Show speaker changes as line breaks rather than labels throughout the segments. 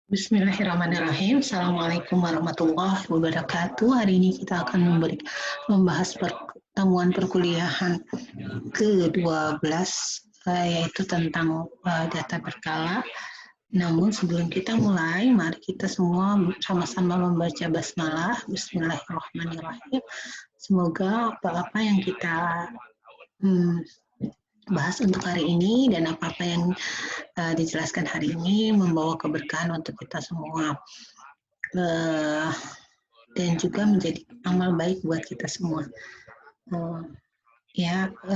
Bismillahirrahmanirrahim. Assalamualaikum warahmatullahi wabarakatuh. Hari ini kita akan membahas pertemuan perkuliahan ke-12, yaitu tentang data berkala. Namun sebelum kita mulai, mari kita semua sama-sama membaca basmalah. Bismillahirrahmanirrahim. Semoga apa-apa yang kita bahas untuk hari ini dan apa-apa yang dijelaskan hari ini membawa keberkahan untuk kita semua dan juga menjadi amal baik buat kita semua.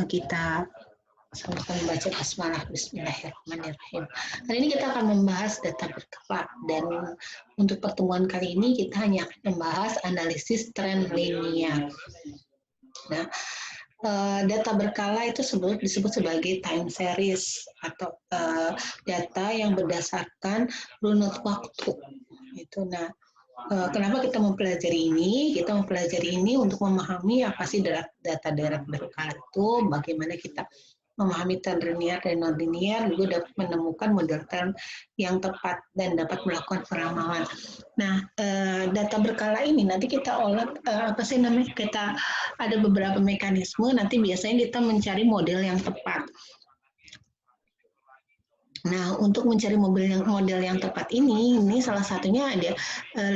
Kita sama-sama membaca basmalah. Bismillahirrahmanirrahim. Hari ini kita akan membahas data berkala dan untuk pertemuan kali ini kita hanya akan membahas analisis tren linear. Nah, data berkala itu disebut sebagai time series atau data yang berdasarkan runut waktu. Nah, kenapa kita mempelajari ini? Kita mempelajari ini untuk memahami apa sih data berkala itu, bagaimana kita memahami tren linear dan non-linear, juga dapat menemukan model tren yang tepat dan dapat melakukan peramalan. Nah, data berkala ini nanti kita olah, kita ada beberapa mekanisme, nanti biasanya kita mencari model yang tepat. Nah, untuk mencari model yang tepat ini salah satunya ada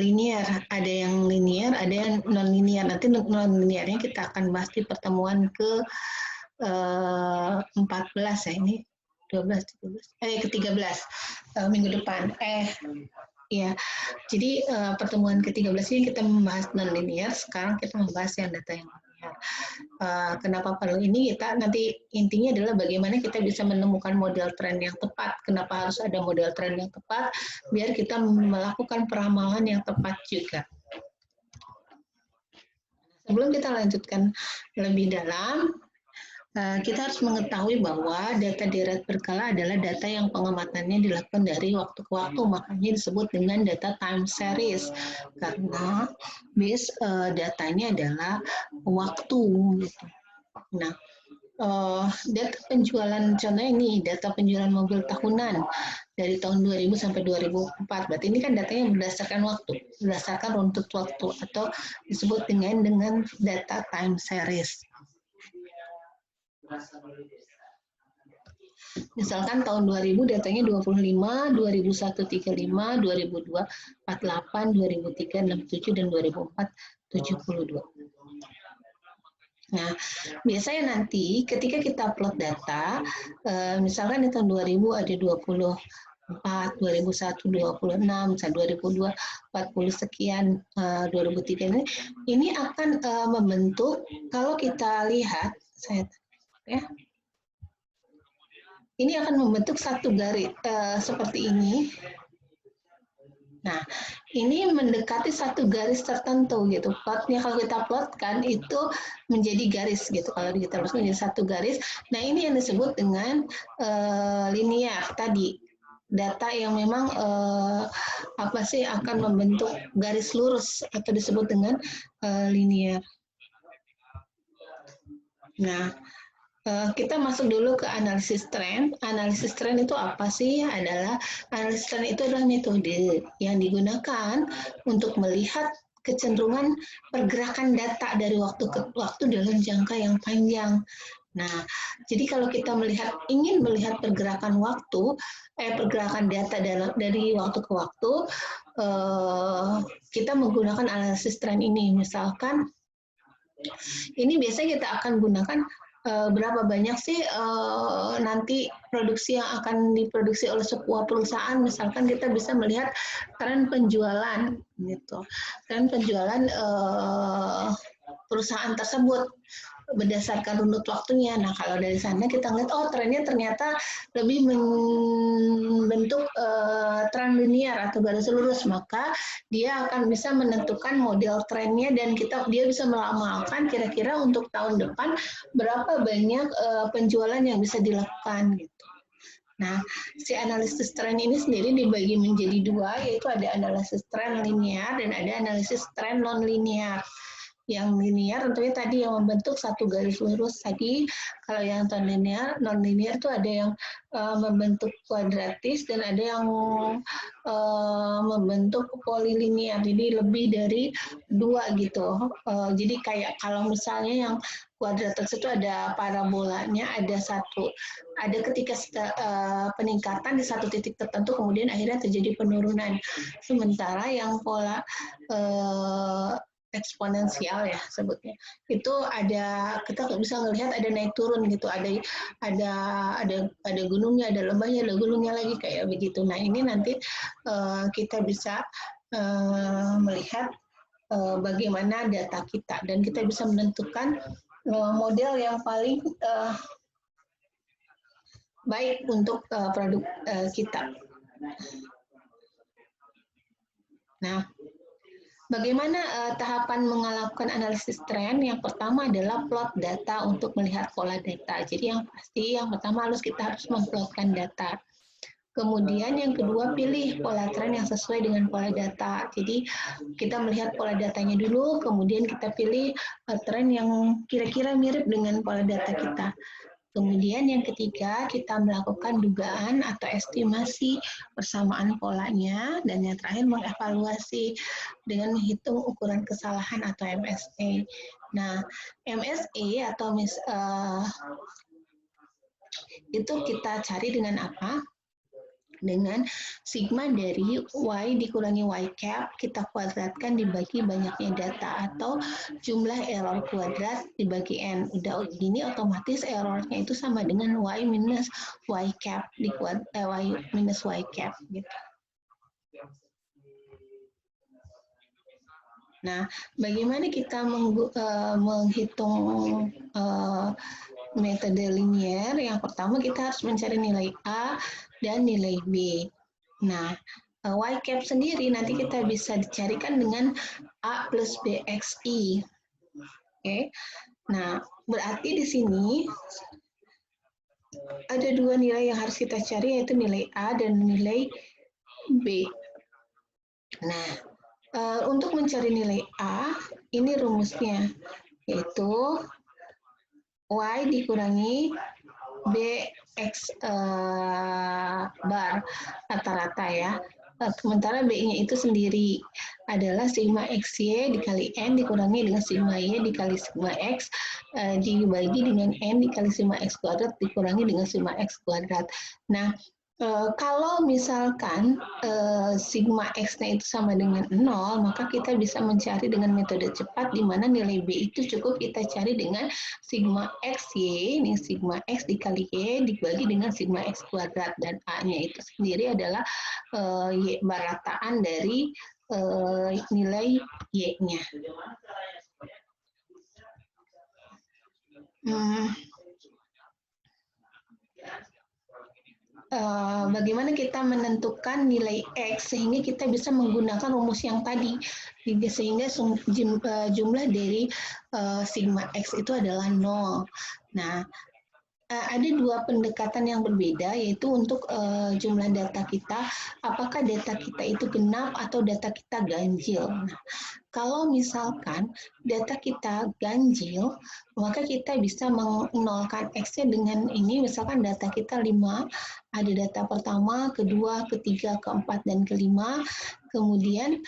linear, ada yang linear, ada yang non-linear. Nanti non-linearnya kita akan bahas di pertemuan ke-14 ya, ini 13 minggu depan. Ya, jadi pertemuan ke-13 ini kita membahas non-linear, sekarang kita membahas yang data yang linear. Kenapa perlu ini? Kita nanti intinya adalah bagaimana kita bisa menemukan model tren yang tepat. Kenapa harus ada model tren yang tepat? Biar kita melakukan peramalan yang tepat juga. Sebelum kita lanjutkan lebih dalam, kita harus mengetahui bahwa data deret berkala adalah data yang pengamatannya dilakukan dari waktu ke waktu, makanya disebut dengan data time series, karena base datanya adalah waktu. Gitu. Nah, data penjualan, contohnya ini data penjualan mobil tahunan dari tahun 2000 sampai 2004, berarti ini kan datanya berdasarkan waktu, berdasarkan runtut waktu, atau disebut dengan data time series. Misalkan tahun 2000 datanya 25, 2001 35, 2002 48, 2003 67, dan 2004 72. Nah, biasanya nanti ketika kita upload data, misalkan di tahun 2000 ada 24, 2001 26, misalnya 2002 40 sekian, 2003 ini akan membentuk, kalau kita lihat, ini akan membentuk satu garis seperti ini. Nah, ini mendekati satu garis tertentu gitu. Plotnya kalau kita plotkan itu menjadi garis gitu. Kalau kita plotkan menjadi satu garis. Nah, ini yang disebut dengan linear tadi. Data yang memang akan membentuk garis lurus atau disebut dengan linear. Nah, kita masuk dulu ke analisis tren. Analisis tren itu apa sih? Analisis tren itu adalah metode yang digunakan untuk melihat kecenderungan pergerakan data dari waktu ke waktu dalam jangka yang panjang. Nah, jadi kalau kita ingin melihat pergerakan pergerakan data dari waktu ke waktu, kita menggunakan analisis tren ini. Misalkan, ini biasanya kita akan gunakan berapa banyak sih nanti produksi yang akan diproduksi oleh sebuah perusahaan. Misalkan kita bisa melihat tren penjualan gitu, tren penjualan perusahaan tersebut berdasarkan runut waktunya. Nah, kalau dari sana kita lihat, oh trennya ternyata lebih membentuk tren linear atau garis lurus, maka dia akan bisa menentukan model trennya dan dia bisa meramalkan kira-kira untuk tahun depan berapa banyak penjualan yang bisa dilakukan gitu. Nah, si analisis tren ini sendiri dibagi menjadi dua, yaitu ada analisis tren linear dan ada analisis tren non-linear. Yang linear tentunya tadi yang membentuk satu garis lurus tadi. Kalau yang non linear itu ada yang membentuk kuadratis dan ada yang membentuk polilinear. Jadi lebih dari dua gitu. Jadi kayak kalau misalnya yang kuadratis itu ada parabolanya, ada ketika peningkatan di satu titik tertentu, kemudian akhirnya terjadi penurunan. Sementara yang pola eksponensial ya sebutnya, itu ada, kita bisa melihat ada naik turun gitu, ada gunungnya, ada lembahnya, ada gunungnya lagi kayak begitu. Nah ini nanti kita bisa melihat bagaimana data kita dan kita bisa menentukan model yang paling baik untuk produk kita. Nah, bagaimana tahapan melakukan analisis tren? Yang pertama adalah plot data untuk melihat pola data. Jadi yang pasti yang pertama kita harus memplotkan data. Kemudian yang kedua, pilih pola tren yang sesuai dengan pola data. Jadi kita melihat pola datanya dulu, kemudian kita pilih tren yang kira-kira mirip dengan pola data kita. Kemudian yang ketiga, kita melakukan dugaan atau estimasi persamaan polanya. Dan yang terakhir, mengevaluasi dengan menghitung ukuran kesalahan atau MSE. Nah, MSE atau itu kita cari dengan apa? Dengan sigma dari Y dikurangi Y cap, kita kuadratkan dibagi banyaknya data, atau jumlah error kuadrat dibagi N. Udah gini otomatis errornya itu sama dengan Y minus Y cap, Y minus Y cap. Gitu. Nah, bagaimana kita menghitung metode linear? Yang pertama kita harus mencari nilai A dan nilai B. Nah, Y cap sendiri nanti kita bisa dicarikan dengan A plus BXI. Oke. Nah, berarti di sini ada dua nilai yang harus kita cari, yaitu nilai A dan nilai B. Nah, untuk mencari nilai A, ini rumusnya, yaitu Y dikurangi BX bar rata-rata ya. Sementara B-nya itu sendiri adalah sigma XY dikali N dikurangi dengan sigma Y dikali sigma X dibagi dengan N dikali sigma X kuadrat dikurangi dengan sigma X kuadrat. Nah, kalau misalkan sigma X-nya itu sama dengan 0, maka kita bisa mencari dengan metode cepat di mana nilai B itu cukup kita cari dengan sigma XY, ini sigma X dikali Y dibagi dengan sigma X kuadrat, dan A-nya itu sendiri adalah Y bar rataan dari nilai Y-nya. Bagaimana kita menentukan nilai X sehingga kita bisa menggunakan rumus yang tadi, sehingga jumlah dari sigma X itu adalah 0. Nah, ada dua pendekatan yang berbeda, yaitu untuk jumlah data kita, apakah data kita itu genap atau data kita ganjil. Nah, kalau misalkan data kita ganjil, maka kita bisa menolkan X-nya dengan ini, misalkan data kita 5, ada data pertama, kedua, ketiga, keempat, dan kelima, kemudian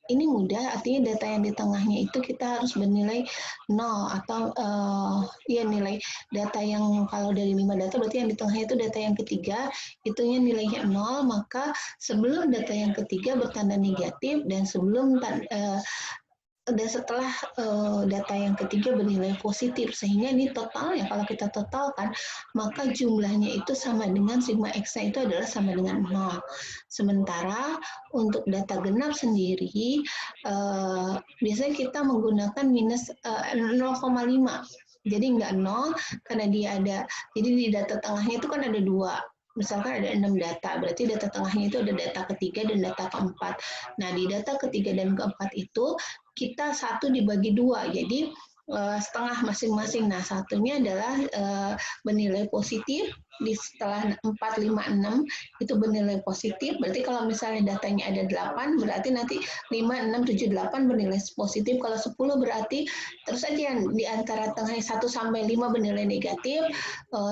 ini mudah, artinya data yang di tengahnya itu kita harus bernilai 0, atau ya nilai data yang kalau dari 5 data berarti yang di tengahnya itu data yang ketiga, itunya nilainya 0, maka sebelum data yang ketiga bertanda negatif dan setelah data yang ketiga bernilai positif, sehingga ini totalnya kalau kita totalkan maka jumlahnya itu sama dengan sigma X-nya itu adalah sama dengan 0. Sementara untuk data genap sendiri biasanya kita menggunakan minus 0,5. Jadi nggak 0 karena dia ada, jadi di data tengahnya itu kan ada 2. Misalkan ada 6 data, berarti data tengahnya itu ada data ketiga dan data keempat. Nah, di data ketiga dan keempat itu kita 1 dibagi 2, jadi setengah masing-masing. Nah, satunya adalah bernilai positif, di setelah 4, 5, 6 itu bernilai positif, berarti kalau misalnya datanya ada 8, berarti nanti 5, 6, 7, 8 bernilai positif, kalau 10 berarti terus aja di antara tengahnya 1 sampai 5 bernilai negatif,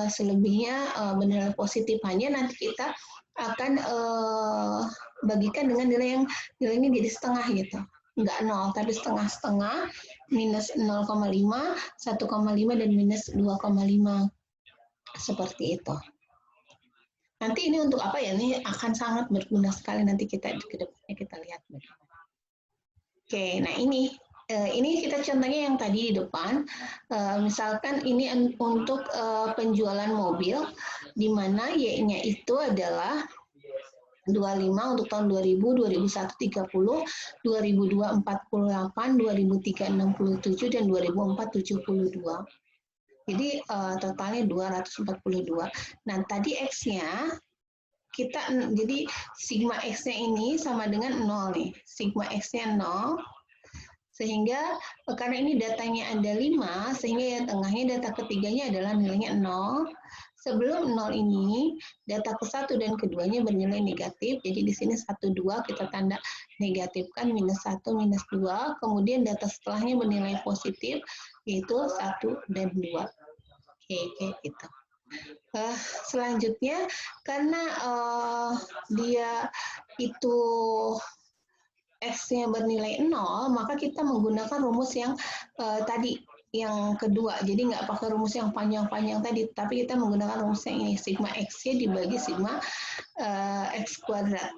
selebihnya bernilai positif, hanya nanti kita akan bagikan dengan nilai yang nilainya jadi setengah gitu. Enggak 0, tapi setengah-setengah, minus 0,5, 1,5, dan minus 2,5. Seperti itu. Nanti ini untuk apa ya? Ini akan sangat berguna sekali nanti kita ke depannya kita lihat bagaimana. Oke, nah ini kita contohnya yang tadi di depan. Misalkan ini untuk penjualan mobil, di mana Y-nya itu adalah 25 untuk tahun 2000, 2001 30, 2002 48, 2003 67, dan 2004 72. Jadi totalnya 242. Nah, tadi X-nya jadi sigma X-nya ini sama dengan 0 nih. Sigma X-nya 0. Sehingga karena ini datanya ada 5, sehingga yang tengahnya data ketiganya adalah nilainya 0. Sebelum 0 ini, data ke-1 dan keduanya bernilai negatif. Jadi di sini 1, 2 kita tanda negatifkan, minus 1, minus 2. Kemudian data setelahnya bernilai positif, yaitu 1 dan 2. Oke, gitu. Selanjutnya, karena dia itu X-nya bernilai 0, maka kita menggunakan rumus yang tadi, yang kedua. Jadi nggak pakai rumus yang panjang-panjang tadi, tapi kita menggunakan rumus yang ini, sigma X-nya dibagi sigma X kuadrat.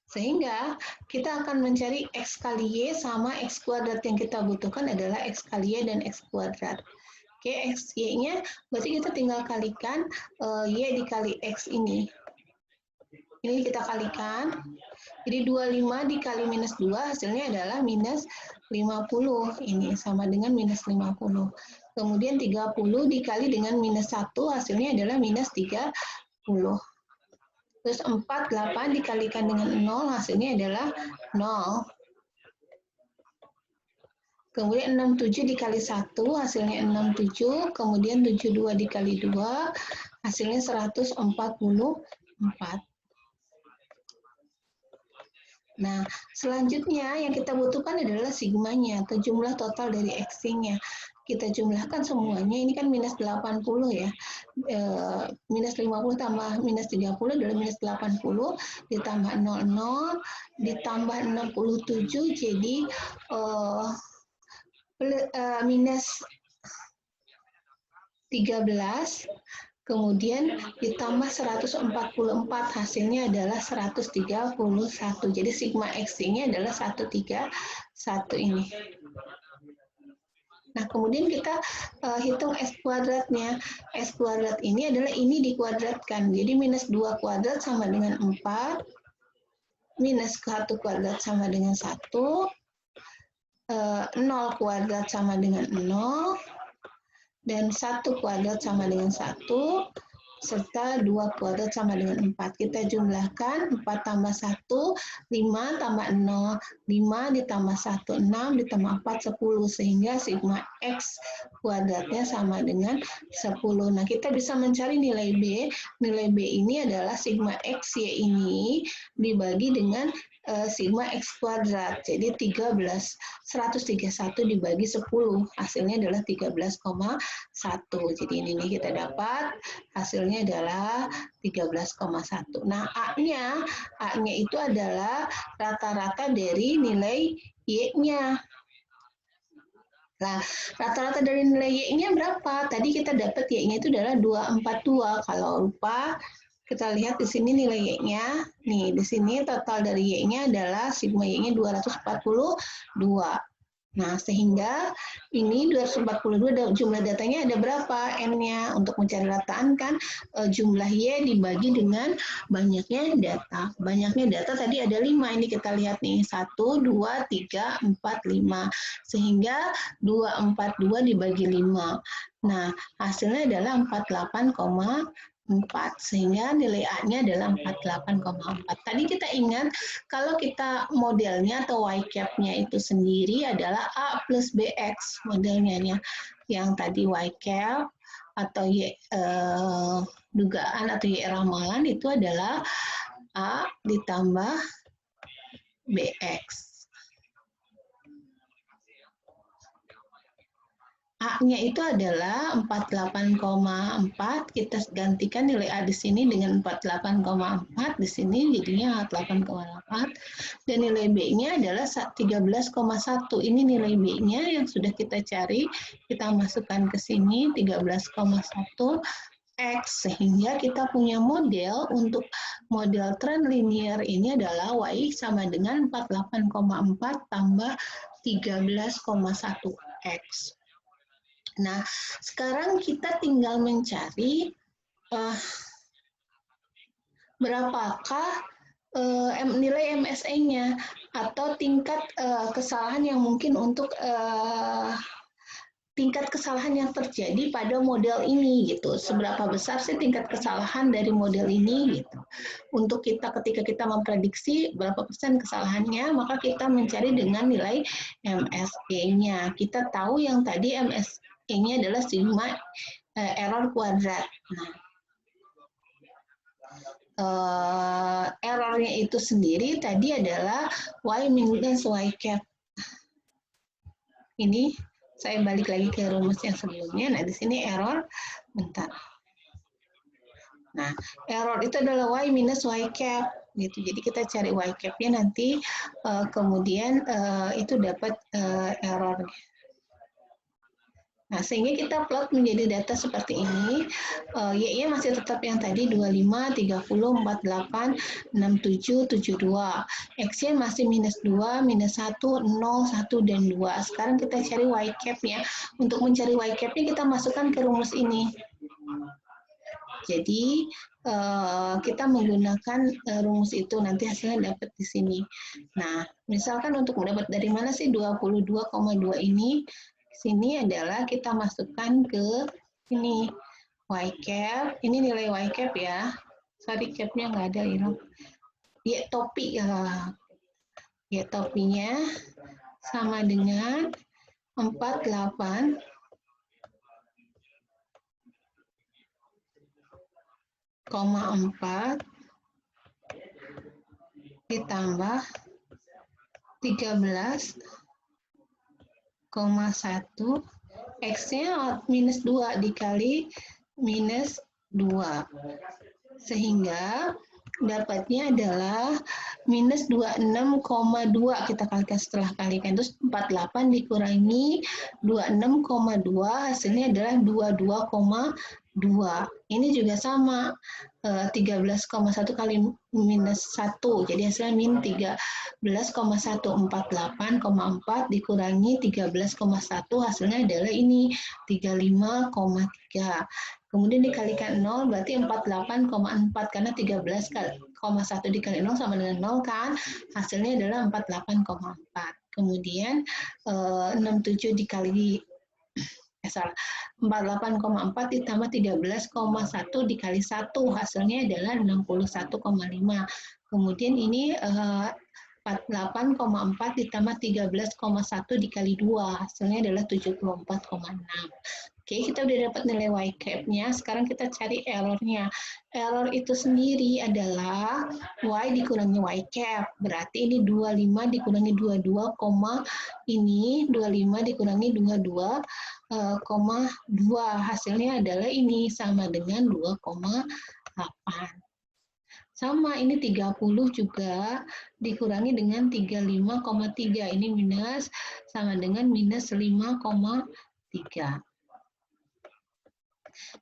Sehingga kita akan mencari X kali Y sama X kuadrat, yang kita butuhkan adalah X kali Y dan X kuadrat. Oke, X, Y-nya berarti kita tinggal kalikan Y dikali X ini. Ini kita kalikan. Jadi 25 dikali minus 2 hasilnya adalah minus 50. Ini sama dengan minus 50. Kemudian 30 dikali dengan minus 1 hasilnya adalah minus 30. Terus 4, 8 dikalikan dengan 0 hasilnya adalah 0. Kemudian 67 dikali 1 hasilnya 67. Kemudian 72 dikali 2 hasilnya 144. Nah, selanjutnya yang kita butuhkan adalah sigmanya, atau jumlah total dari X-nya. Kita jumlahkan semuanya, ini kan minus 80 ya. Minus 50 tambah minus 30 adalah minus 80, ditambah 00, ditambah 67, jadi minus 13, kemudian ditambah 144, hasilnya adalah 131. Jadi sigma X-nya adalah 131 ini. Nah, kemudian kita hitung X kuadratnya. X kuadrat ini adalah ini dikuadratkan. Jadi minus 2 kuadrat sama dengan 4, minus 1 kuadrat sama dengan 1, 0 kuadrat sama dengan 0, dan 1 kuadrat sama dengan 1, serta 2 kuadrat sama dengan 4. Kita jumlahkan 4 tambah 1, 5 tambah 0, 5 ditambah 1, 6 ditambah 4, 10. Sehingga sigma X kuadratnya sama dengan 10. Nah, kita bisa mencari nilai B. Nilai B ini adalah sigma X, Y ini dibagi dengan sigma X kuadrat. Jadi 131 dibagi 10. Hasilnya adalah 13,1. Jadi ini nih kita dapat hasilnya adalah 13,1. Nah, A-nya itu adalah rata-rata dari nilai Y-nya. Nah, rata-rata dari nilai Y-nya berapa? Tadi kita dapat Y-nya itu adalah 242. Kalau lupa, kita lihat di sini nilai Y-nya. Nih, di sini total dari Y-nya adalah sigma Y-nya 242. Nah, sehingga ini 242 jumlah datanya ada berapa? N-nya. Untuk mencari rataan kan jumlah Y dibagi dengan banyaknya data. Banyaknya data tadi ada 5. Ini kita lihat nih. 1, 2, 3, 4, 5. Sehingga 242 dibagi 5. Nah, hasilnya adalah 48,5. sehingga nilai A-nya adalah 48,4. Tadi kita ingat kalau kita modelnya atau Y-cap-nya itu sendiri adalah A plus BX modelnya, yang tadi Y-cap atau dugaan atau Y ramalan itu adalah A ditambah BX. A-nya itu adalah 48,4, kita gantikan nilai A di sini dengan 48,4, di sini jadinya 48,8, dan nilai B-nya adalah 13,1. Ini nilai B-nya yang sudah kita cari, kita masukkan ke sini 13,1 X, sehingga kita punya model untuk model tren linear ini adalah Y sama dengan 48,4 tambah 13,1 X. Nah, sekarang kita tinggal mencari berapakah nilai MSE-nya atau tingkat kesalahan yang mungkin untuk tingkat kesalahan yang terjadi pada model ini gitu. Seberapa besar sih tingkat kesalahan dari model ini gitu. Untuk kita ketika kita memprediksi berapa persen kesalahannya, maka kita mencari dengan nilai MSE-nya. Kita tahu yang tadi MSE-nya adalah sigma error kuadrat. Nah, errornya itu sendiri tadi adalah Y minus Y cap. Ini saya balik lagi ke rumus yang sebelumnya. Nah, di sini error, bentar. Nah, error itu adalah Y minus Y cap. Gitu. Jadi kita cari Y cap-nya nanti, kemudian itu dapat error. Nah, sehingga kita plot menjadi data seperti ini. Y-nya masih tetap yang tadi 25, 30, 48, 67, 72. X-nya masih minus 2, minus 1, 0, 1, dan 2. Sekarang kita cari Y cap-nya. Untuk mencari Y cap-nya kita masukkan ke rumus ini. Jadi, kita menggunakan rumus itu, nanti hasilnya dapat di sini. Nah, misalkan untuk mendapat dari mana sih 22,2 ini? Sini adalah kita masukkan ke ini Y cap, ini nilai Y cap ya. Sorry, cap-nya nggak ada ini. Y topi ya. Y topinya sama dengan 48,4 ditambah 13,1, X-nya minus 2 dikali minus 2. Sehingga dapatnya adalah minus 26,2. Kita kalikan setelah kalikan. Terus 48 dikurangi 26,2, hasilnya adalah 22,2. Ini juga sama. 13,1 kali minus 1, jadi hasilnya min 13,1, 48,4 dikurangi 13,1, hasilnya adalah ini 35,3. Kemudian dikalikan 0, berarti 48,4, karena 13,1 dikali 0 sama dengan 0 kan, hasilnya adalah 48,4. Kemudian 67 dikali 48,4 ditambah 13,1 dikali 1, hasilnya adalah 61,5. Kemudian ini 48,4 ditambah 13,1 dikali 2, hasilnya adalah 74,6. Oke, kita udah dapat nilai Y cap-nya, sekarang kita cari error-nya. Error itu sendiri adalah Y dikurangi Y cap, berarti ini 25 dikurangi 22, ini 25 dikurangi 22, 2, hasilnya adalah ini sama dengan 2,8. Sama, ini 30 juga dikurangi dengan 35,3, ini minus sama dengan minus 5,3.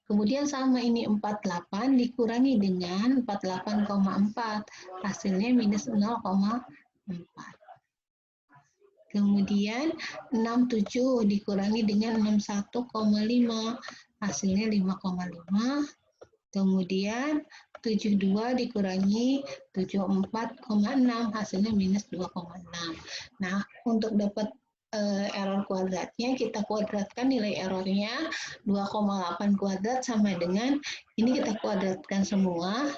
Kemudian sama, ini 48 dikurangi dengan 48,4, hasilnya minus 0,4. Kemudian 67 dikurangi dengan 61,5, hasilnya 5,5. Kemudian 72 dikurangi 74,6, hasilnya minus 2,6. Nah, untuk dapat error kuadratnya, kita kuadratkan nilai errornya 2,8 kuadrat sama dengan, ini kita kuadratkan semua,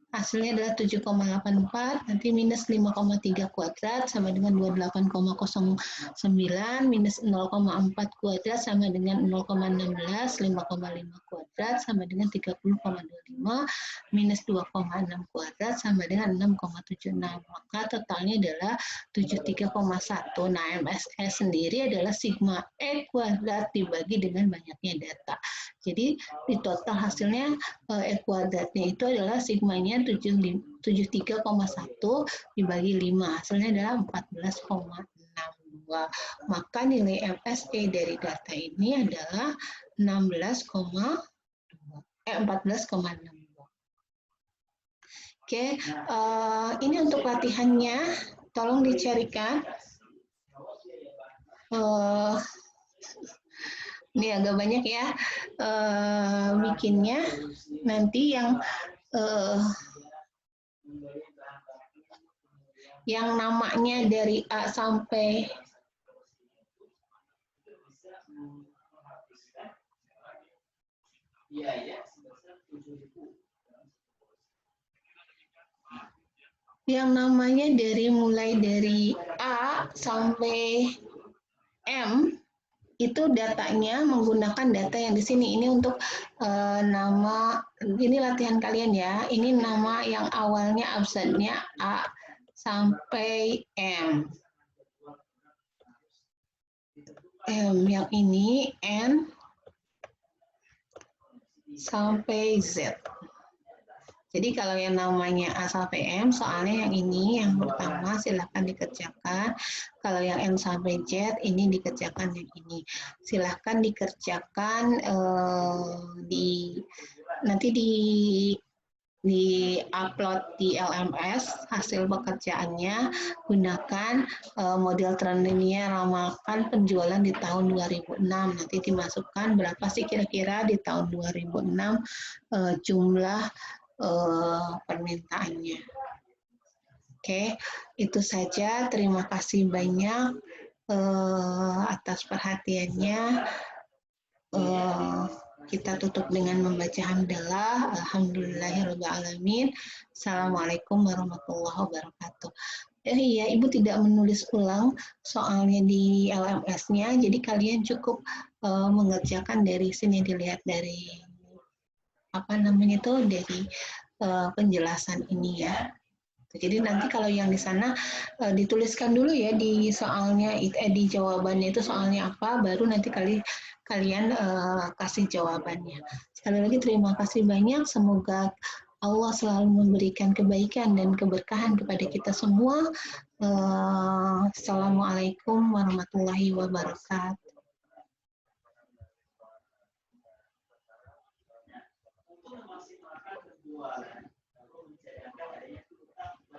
hasilnya adalah 7,84, nanti minus 5,3 kuadrat sama dengan 28,09, minus 0,4 kuadrat sama dengan 0,16, 5,5 kuadrat sama dengan 30,25, minus 2,6 kuadrat sama dengan 6,76. Maka totalnya adalah 73,1. Nah, MSE sendiri adalah sigma E kuadrat dibagi dengan banyaknya data. Jadi di total hasilnya E kuadratnya itu adalah sigmanya 73,1 dibagi 5. Hasilnya adalah 14,62. Maka nilai MSE dari data ini adalah 14,62. Oke, ini untuk latihannya. Tolong dicarikan. Ini agak banyak ya bikinnya. Nanti yang namanya dari A sampai mulai dari A sampai M itu datanya menggunakan data yang di sini. Ini untuk nama, ini latihan kalian ya. Ini nama yang awalnya absennya A sampai M. Yang ini N sampai Z. Jadi kalau yang namanya A sampai M, soalnya yang ini yang pertama silahkan dikerjakan. Kalau yang N sampai Z, ini dikerjakan yang ini. Silahkan dikerjakan nanti di-upload di LMS hasil pekerjaannya, gunakan model tren linear ramalkan penjualan di tahun 2006. Nanti dimasukkan berapa sih kira-kira di tahun 2006 jumlah permintaannya. Oke, itu saja. Terima kasih banyak atas perhatiannya. Kita tutup dengan membaca hamdalah. Alhamdulillahirrahmanirrahim. Assalamualaikum warahmatullahi wabarakatuh. Iya, Ibu tidak menulis ulang soalnya di LMS-nya, jadi kalian cukup mengerjakan dari sini, dilihat dari dari penjelasan ini ya. Jadi nanti kalau yang di sana dituliskan dulu ya di soalnya, di jawabannya itu soalnya apa, baru nanti kalian kasih jawabannya. Sekali lagi terima kasih banyak, semoga Allah selalu memberikan kebaikan dan keberkahan kepada kita semua. Assalamualaikum warahmatullahi wabarakatuh.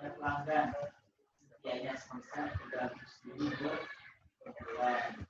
Pelanggan biaya semester 300.000 per bulan.